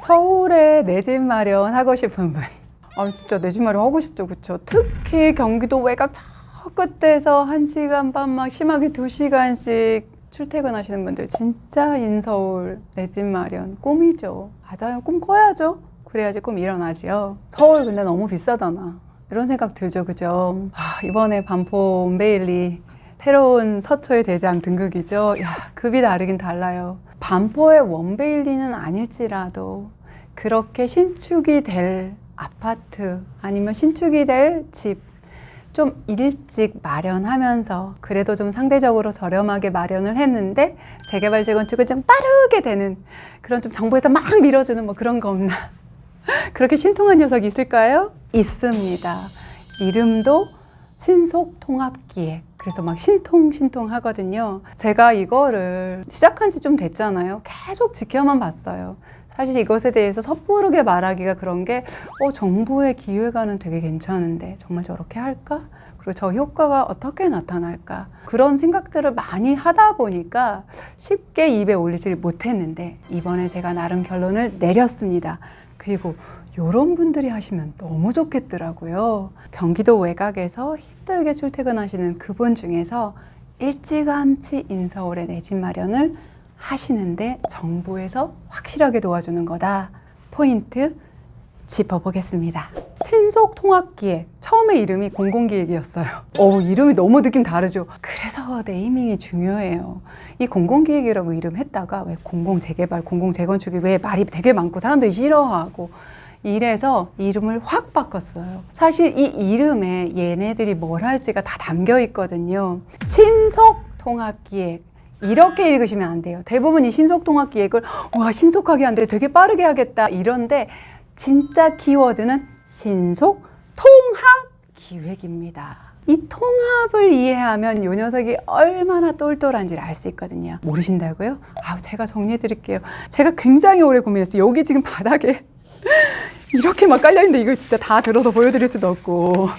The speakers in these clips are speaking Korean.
서울에 내 집 마련 하고 싶은 분. 진짜 내 집 마련 하고 싶죠, 그쵸? 특히 경기도 외곽 저 끝에서 1시간 반, 막 심하게 2시간씩 출퇴근하시는 분들 진짜 인서울 내 집 마련 꿈이죠. 맞아요, 꿈 꿔야죠. 그래야지 꿈 일어나죠. 서울 근데 너무 비싸잖아. 이런 생각 들죠, 그죠? 이번에 반포 온베일리 새로운 서초의 대장 등극이죠. 야, 급이 다르긴 달라요. 반포의 원베일리는 아닐지라도 그렇게 신축이 될 아파트 아니면 신축이 될 집 좀 일찍 마련하면서 그래도 좀 상대적으로 저렴하게 마련을 했는데 재개발 재건축은 좀 빠르게 되는 그런 좀 정부에서 막 밀어주는 뭐 그런 거 없나? 그렇게 신통한 녀석이 있을까요? 있습니다. 이름도 신속통합기획. 그래서 막 신통 하거든요. 제가 이거를 시작한 지 좀 됐잖아요. 계속 지켜만 봤어요. 사실 이것에 대해서 섣부르게 말하기가 그런 게 정부의 기획안은 되게 괜찮은데 정말 저렇게 할까? 그리고 저 효과가 어떻게 나타날까? 그런 생각들을 많이 하다 보니까 쉽게 입에 올리질 못했는데 이번에 제가 나름 결론을 내렸습니다. 그리고 이런 분들이 하시면 너무 좋겠더라고요. 경기도 외곽에서 힘들게 출퇴근하시는 그분 중에서 일찌감치 인서울에 내 집 마련을 하시는데 정부에서 확실하게 도와주는 거다. 포인트 짚어보겠습니다. 신속통합기획. 처음에 이름이 공공기획이었어요. 이름이 너무 느낌 다르죠. 그래서 네이밍이 중요해요. 이 공공기획이라고 이름 했다가 왜 공공재개발, 공공재건축이 왜 말이 되게 많고 사람들이 싫어하고 이래서 이름을 확 바꿨어요. 사실 이 이름에 얘네들이 뭘 할지가 다 담겨 있거든요. 신속통합기획. 이렇게 읽으시면 안 돼요. 대부분 이 신속통합기획을 신속하게 한대, 되게 빠르게 하겠다 이런데 진짜 키워드는 신속통합기획입니다. 이 통합을 이해하면 이 녀석이 얼마나 똘똘한지를 알 수 있거든요. 모르신다고요? 제가 정리해 드릴게요. 제가 굉장히 오래 고민했어요. 여기 지금 바닥에 이렇게 막 깔려있는데 이걸 진짜 다 들어서 보여드릴 수도 없고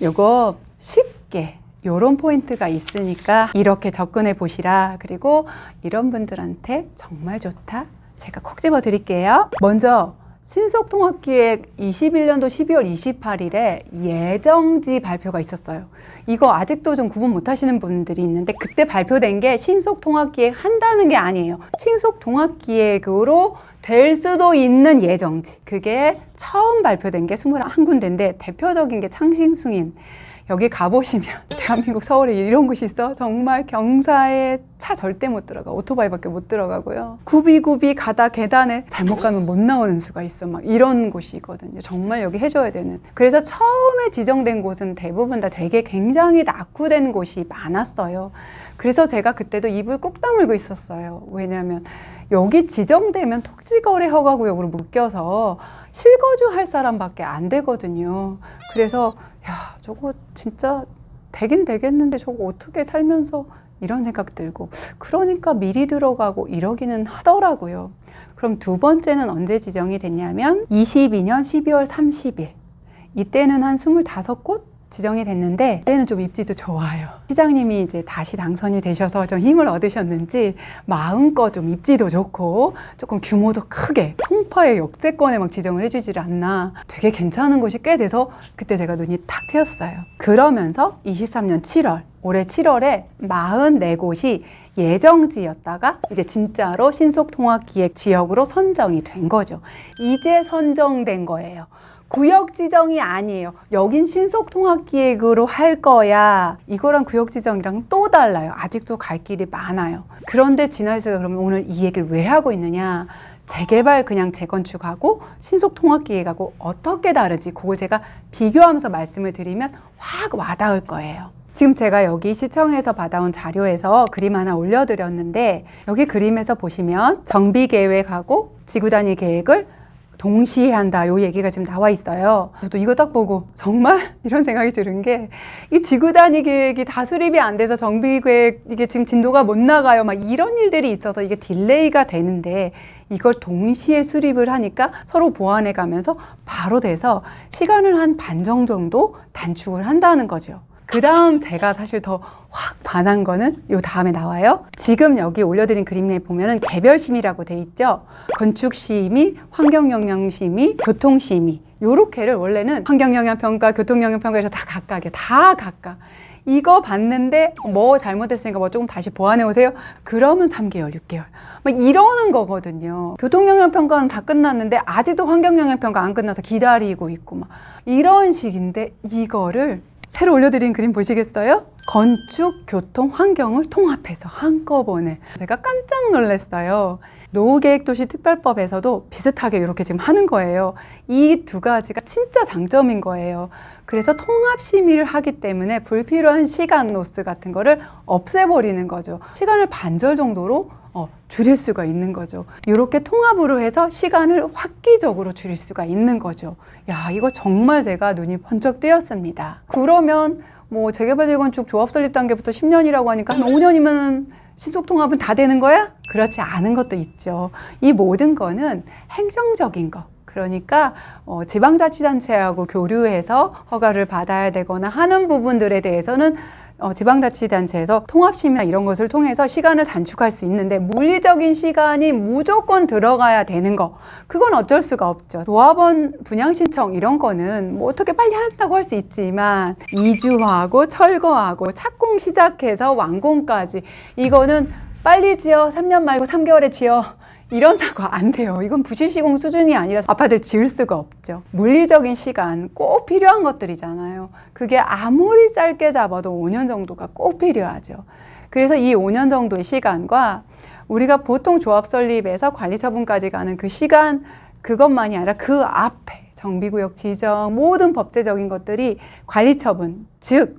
요거 쉽게 요런 포인트가 있으니까 이렇게 접근해 보시라. 그리고 이런 분들한테 정말 좋다. 제가 콕 집어 드릴게요. 먼저 신속통합기획 21년도 12월 28일에 예정지 발표가 있었어요. 이거 아직도 좀 구분 못 하시는 분들이 있는데 그때 발표된 게 신속통합기획 한다는 게 아니에요. 신속통합기획으로 될 수도 있는 예정지. 그게 처음 발표된 게 21군데인데 대표적인 게 창신승인. 여기 가보시면 대한민국 서울에 이런 곳이 있어? 정말 경사에 차 절대 못 들어가. 오토바이밖에 못 들어가고요. 굽이굽이 가다 계단에 잘못 가면 못 나오는 수가 있어. 막 이런 곳이거든요. 정말 여기 해줘야 되는. 그래서 처음에 지정된 곳은 대부분 다 되게 굉장히 낙후된 곳이 많았어요. 그래서 제가 그때도 입을 꼭 다물고 있었어요. 왜냐하면 여기 지정되면 토지거래 허가구역으로 묶여서 실거주할 사람밖에 안 되거든요. 그래서 저거 진짜 되긴 되겠는데 저거 어떻게 살면서 이런 생각 들고 그러니까 미리 들어가고 이러기는 하더라고요. 그럼 두 번째는 언제 지정이 됐냐면 22년 12월 30일 이때는 한 25곳 지정이 됐는데 그때는 좀 입지도 좋아요. 시장님이 이제 다시 당선이 되셔서 좀 힘을 얻으셨는지 마음껏 좀 입지도 좋고 조금 규모도 크게 송파의 역세권에 막 지정을 해주질 않나. 되게 괜찮은 곳이 꽤 돼서 그때 제가 눈이 탁 트였어요. 그러면서 23년 7월 올해 7월에 44곳이 예정지였다가 이제 진짜로 신속통합기획 지역으로 선정이 된 거죠. 이제 선정된 거예요. 구역 지정이 아니에요. 여긴 신속통합기획으로 할 거야. 이거랑 구역 지정이랑 또 달라요. 아직도 갈 길이 많아요. 그런데 진아이스가 그러면 오늘 이 얘기를 왜 하고 있느냐? 재개발 그냥 재건축하고 신속통합기획하고 어떻게 다르지? 그걸 제가 비교하면서 말씀을 드리면 확 와닿을 거예요. 지금 제가 여기 시청에서 받아온 자료에서 그림 하나 올려드렸는데 여기 그림에서 보시면 정비계획하고 지구단위 계획을 동시에 한다. 요 얘기가 지금 나와 있어요. 저도 이거 딱 보고 정말 이런 생각이 드는 게 이 지구단위 계획이 다 수립이 안 돼서 정비계획 이게 지금 진도가 못 나가요. 막 이런 일들이 있어서 이게 딜레이가 되는데 이걸 동시에 수립을 하니까 서로 보완해 가면서 바로 돼서 시간을 한 반 정도 단축을 한다는 거죠. 그 다음 제가 사실 더 확 반한 거는 요 다음에 나와요. 지금 여기 올려드린 그림 내에 보면은 개별심의라고 돼 있죠. 건축심의, 환경영향심의, 교통심의. 요렇게를 원래는 환경영향평가, 교통영향평가에서 다 각각. 이거 봤는데 뭐 잘못했으니까 뭐 조금 다시 보완해 오세요. 그러면 3개월, 6개월. 막 이러는 거거든요. 교통영향평가는 다 끝났는데 아직도 환경영향평가 안 끝나서 기다리고 있고 막 이런 식인데 이거를 새로 올려드린 그림 보시겠어요? 건축, 교통, 환경을 통합해서 한꺼번에. 제가 깜짝 놀랐어요. 노후계획도시특별법에서도 비슷하게 이렇게 지금 하는 거예요. 이 두 가지가 진짜 장점인 거예요. 그래서 통합심의를 하기 때문에 불필요한 시간 로스 같은 거를 없애버리는 거죠. 시간을 반절 정도로 줄일 수가 있는 거죠. 이렇게 통합으로 해서 시간을 획기적으로 줄일 수가 있는 거죠. 야, 이거 정말 제가 눈이 번쩍 뜨였습니다. 그러면 뭐 재개발재건축 조합 설립 단계부터 10년이라고 하니까 한 5년이면 신속통합은 다 되는 거야? 그렇지 않은 것도 있죠. 이 모든 거는 행정적인 거. 그러니까 지방자치단체하고 교류해서 허가를 받아야 되거나 하는 부분들에 대해서는 지방자치단체에서 통합심의나 이런 것을 통해서 시간을 단축할 수 있는데 물리적인 시간이 무조건 들어가야 되는 거 그건 어쩔 수가 없죠. 조합원 분양신청 이런 거는 뭐 어떻게 빨리 한다고 할 수 있지만 이주하고 철거하고 착공 시작해서 완공까지 이거는 빨리 지어 3년 말고 3개월에 지어 이런다고 안 돼요. 이건 부실시공 수준이 아니라 아파트를 지을 수가 없죠. 물리적인 시간 꼭 필요한 것들이잖아요. 그게 아무리 짧게 잡아도 5년 정도가 꼭 필요하죠. 그래서 이 5년 정도의 시간과 우리가 보통 조합 설립에서 관리처분까지 가는 그 시간 그것만이 아니라 그 앞에 정비구역 지정 모든 법제적인 것들이 관리처분 즉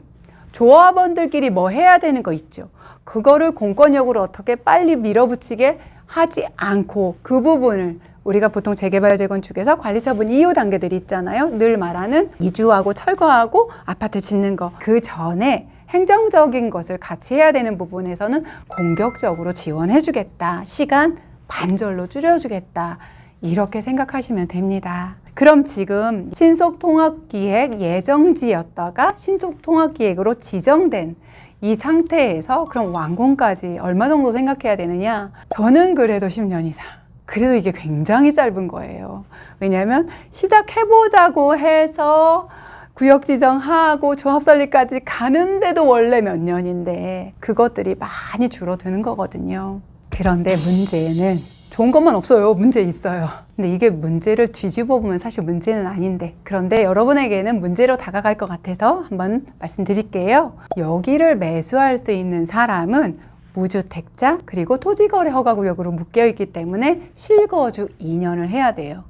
조합원들끼리 뭐 해야 되는 거 있죠. 그거를 공권력으로 어떻게 빨리 밀어붙이게 하지 않고 그 부분을 우리가 보통 재개발 재건축에서 관리처분 이후 단계들이 있잖아요. 늘 말하는 이주하고 철거하고 아파트 짓는 거. 그 전에 행정적인 것을 같이 해야 되는 부분에서는 공격적으로 지원해 주겠다. 시간 반절로 줄여주겠다. 이렇게 생각하시면 됩니다. 그럼 지금 신속통합기획 예정지였다가 신속통합기획으로 지정된 이 상태에서 그럼 완공까지 얼마 정도 생각해야 되느냐? 저는 그래도 10년 이상. 그래도 이게 굉장히 짧은 거예요. 왜냐하면 시작해보자고 해서 구역 지정하고 조합 설립까지 가는데도 원래 몇 년인데 그것들이 많이 줄어드는 거거든요. 그런데 문제는 좋은 것만 없어요. 문제 있어요. 근데 이게 문제를 뒤집어 보면 사실 문제는 아닌데 그런데 여러분에게는 문제로 다가갈 것 같아서 한번 말씀드릴게요. 여기를 매수할 수 있는 사람은 무주택자 그리고 토지거래 허가구역으로 묶여있기 때문에 실거주 2년을 해야 돼요.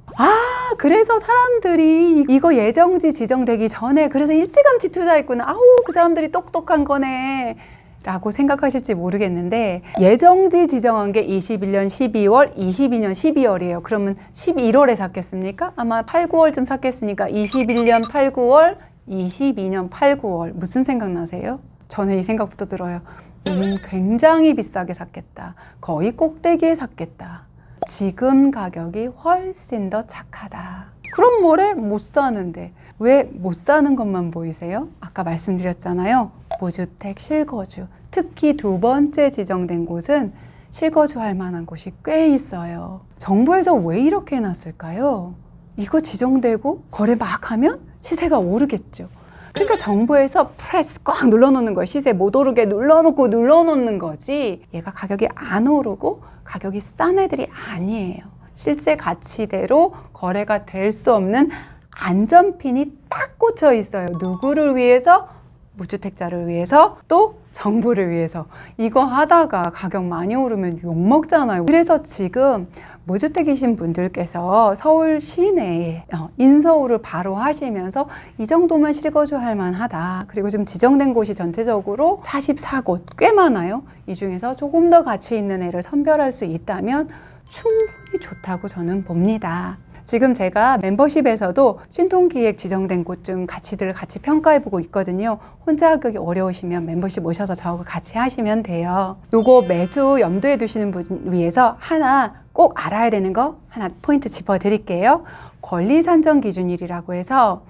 그래서 사람들이 이거 예정지 지정되기 전에 그래서 일찌감치 투자했구나. 아우 그 사람들이 똑똑한 거네 라고 생각하실지 모르겠는데 예정지 지정한 게 21년 12월, 22년 12월이에요. 그러면 11월에 샀겠습니까? 아마 8, 9월쯤 샀겠으니까 21년 8, 9월, 22년 8, 9월 무슨 생각 나세요? 저는 이 생각부터 들어요. 굉장히 비싸게 샀겠다. 거의 꼭대기에 샀겠다. 지금 가격이 훨씬 더 착하다. 그럼 뭐래? 못 사는데. 왜 못 사는 것만 보이세요? 아까 말씀드렸잖아요. 무주택 실거주. 특히 두 번째 지정된 곳은 실거주할 만한 곳이 꽤 있어요. 정부에서 왜 이렇게 해놨을까요? 이거 지정되고 거래 막 하면 시세가 오르겠죠. 그러니까 정부에서 프레스 꽉 눌러놓는 거예요. 시세 못 오르게 눌러놓는 거지. 얘가 가격이 안 오르고 가격이 싼 애들이 아니에요. 실제 가치대로 거래가 될 수 없는 안전핀이 딱 꽂혀 있어요. 누구를 위해서? 무주택자를 위해서 또 정부를 위해서. 이거 하다가 가격 많이 오르면 욕먹잖아요. 그래서 지금 무주택이신 분들께서 서울 시내에 인서울을 바로 하시면서 이 정도면 실거주할 만하다. 그리고 지금 지정된 곳이 전체적으로 44곳 꽤 많아요. 이 중에서 조금 더 가치 있는 애를 선별할 수 있다면 충분히 좋다고 저는 봅니다. 지금 제가 멤버십에서도 신통기획 지정된 곳 중 가치들을 같이 평가해보고 있거든요. 혼자 하기 어려우시면 멤버십 오셔서 저하고 같이 하시면 돼요. 요거 매수 염두에 두시는 분 위해서 하나 꼭 알아야 되는 거 하나 포인트 짚어드릴게요. 권리산정 기준일이라고 해서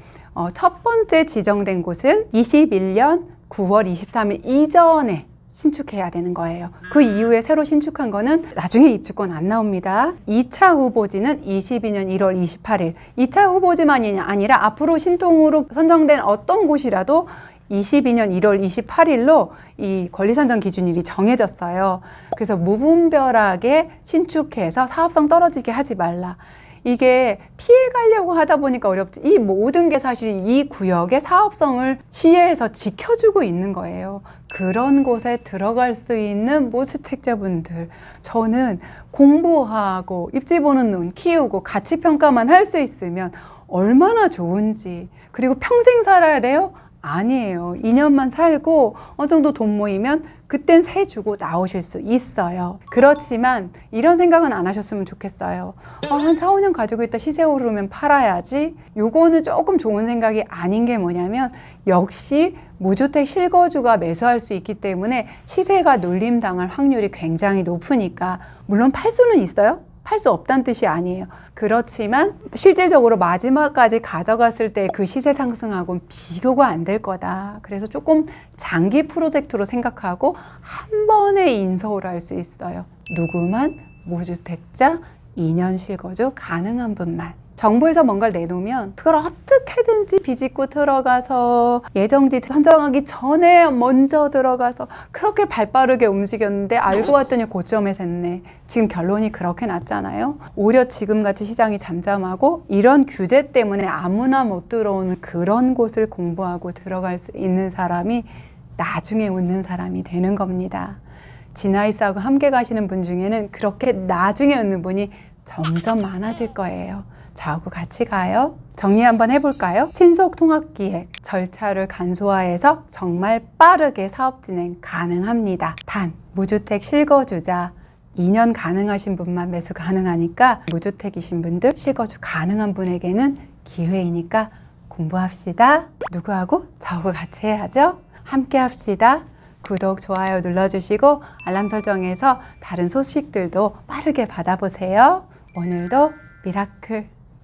첫 번째 지정된 곳은 21년 9월 23일 이전에 신축해야 되는 거예요. 그 이후에 새로 신축한 거는 나중에 입주권 안 나옵니다. 2차 후보지는 22년 1월 28일. 2차 후보지만이 아니라 앞으로 신통으로 선정된 어떤 곳이라도 22년 1월 28일로 이 권리산정 기준일이 정해졌어요. 그래서 무분별하게 신축해서 사업성 떨어지게 하지 말라. 이게 피해가려고 하다 보니까 어렵지. 이 모든 게 사실 이 구역의 사업성을 시에서 지켜주고 있는 거예요. 그런 곳에 들어갈 수 있는 모주택자분들, 저는 공부하고 입지 보는 눈 키우고 가치 평가만 할 수 있으면 얼마나 좋은지. 그리고 평생 살아야 돼요? 아니에요. 2년만 살고 어느 정도 돈 모이면 그땐 세 주고 나오실 수 있어요. 그렇지만 이런 생각은 안 하셨으면 좋겠어요. 한 4, 5년 가지고 있다 시세 오르면 팔아야지. 요거는 조금 좋은 생각이 아닌 게 뭐냐면 역시 무주택 실거주가 매수할 수 있기 때문에 시세가 눌림당할 확률이 굉장히 높으니까 물론 팔 수는 있어요. 팔 수 없다는 뜻이 아니에요. 그렇지만 실질적으로 마지막까지 가져갔을 때 그 시세 상승하고는 비교가 안 될 거다. 그래서 조금 장기 프로젝트로 생각하고 한 번에 인서울 할 수 있어요. 누구만? 무주택자 2년 실거주 가능한 분만. 정부에서 뭔가를 내놓으면 그걸 어떻게든지 비집고 들어가서 예정지 선정하기 전에 먼저 들어가서 그렇게 발빠르게 움직였는데 알고 봤더니 고점에 샜네. 지금 결론이 그렇게 났잖아요. 오히려 지금같이 시장이 잠잠하고 이런 규제 때문에 아무나 못 들어오는 그런 곳을 공부하고 들어갈 수 있는 사람이 나중에 웃는 사람이 되는 겁니다. 지나이스하고 함께 가시는 분 중에는 그렇게 나중에 웃는 분이 점점 많아질 거예요. 저하고 같이 가요. 정리 한번 해볼까요? 신속 통합기획 절차를 간소화해서 정말 빠르게 사업 진행 가능합니다. 단 무주택 실거주자 2년 가능하신 분만 매수 가능하니까 무주택이신 분들 실거주 가능한 분에게는 기회이니까 공부합시다. 누구하고? 저하고 같이 해야죠. 함께 합시다. 구독, 좋아요 눌러주시고 알람 설정해서 다른 소식들도 빠르게 받아보세요. 오늘도 미라클